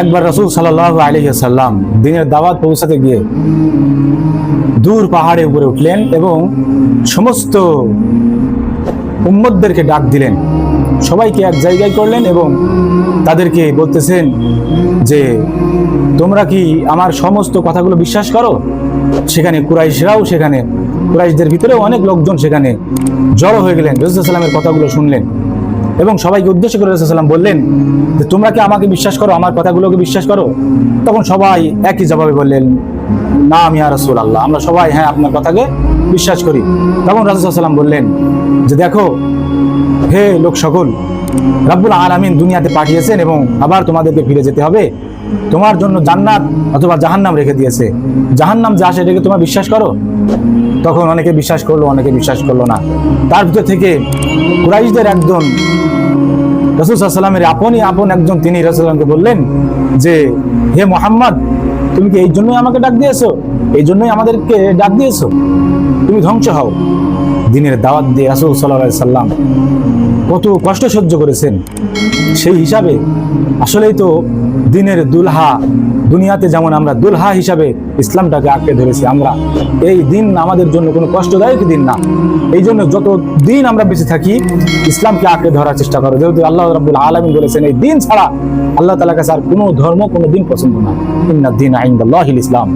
একবার রাসূল সাল্লাল্লাহু আলাইহি ওয়াসাল্লাম দ্বীনের দাওয়াত পৌঁছাতে গিয়ে দূর পাহাড়ে উপরে উঠলেন এবং সমস্ত উম্মতদেরকে ডাক দিলেন, সবাইকে এক জায়গায় করলেন এবং তাদেরকে বলতেছেন যে তোমরা কি আমার সমস্ত কথাগুলো বিশ্বাস করো? সেখানে কুরাইশরাও, সেখানে কুরাইশদের ভিতরেও অনেক লোকজন সেখানে জড়ো হয়ে গেলেন, রাসূল সাল্লাল্লাহু আলাইহি ওয়াসাল্লামের কথাগুলো শুনলেন এবং সবাইকে উদ্দেশ্য করে রাসূল সাল্লাল্লাহু আলাইহি ওয়াসাল্লাম বললেন যে তোমরা কি আমাকে বিশ্বাস করো, আমার কথাগুলোকে বিশ্বাস করো? তখন সবাই একই জবাবে বললেন, নাম ইয়া রাসূলুল্লাহ, আমরা সবাই হ্যাঁ আপনার কথাকে বিশ্বাস করি। তখন রাসূল সাল্লাল্লাহু আলাইহি ওয়াসাল্লাম বললেন যে দেখো হে লোক সকল, রব্বুল আলামিন দুনিয়াতে পাঠিয়েছেন এবং আবার তোমাদেরকে ফিরে যেতে হবে, তোমার জন্য জান্নাত অথবা জাহান্নাম রেখে দিয়েছে, জাহান্নাম যা আসে এটাকে তোমরা বিশ্বাস করো? তখন অনেকে বিশ্বাস করলো, অনেকে বিশ্বাস করলো না। তার ভিতর থেকে কুরাইশদের একজন রাসূল সাল্লাল্লাহু আলাইহি ওয়াসাল্লামের আপন একজন, তিনি রাসূল সাল্লাল্লাহু আলাইহি ওয়াসাল্লামকে বললেন যে হে মুহাম্মদ, তুমি কি এই জন্যই আমাকে ডাক দিয়েছো? এই জন্যই আমাদেরকে ডাক দিয়েছো? তুমি ধ্বংস হও। দ্বীনের দাওয়াত দিয়ে রাসূল সাল্লাল্লাহু আলাইহি ওয়াসাল্লাম কত কষ্ট সহ্য করেছেন, সেই হিসাবে আসলেই তো দ্বীনের দুলহা, দুনিয়াতে যেমন আমরা দুলহা হিসাবে ইসলামটাকে আঁকড়ে ধরেছি, আমরা এই দিন আমাদের জন্য কোনো কষ্টদায়ক দিন না। এই জন্য যত দিন আমরা বেঁচে থাকি ইসলামকে আঁকড়ে ধরার চেষ্টা করো, যেহেতু আল্লাহ রাব্বুল আলামিন বলেছেন এই দিন ছাড়া আল্লাহ তাআলার কাছে আর কোনো ধর্ম, কোনো দিন পছন্দ না। ইন্নাদ দীনা ইনদাল্লাহিল ইসলাম।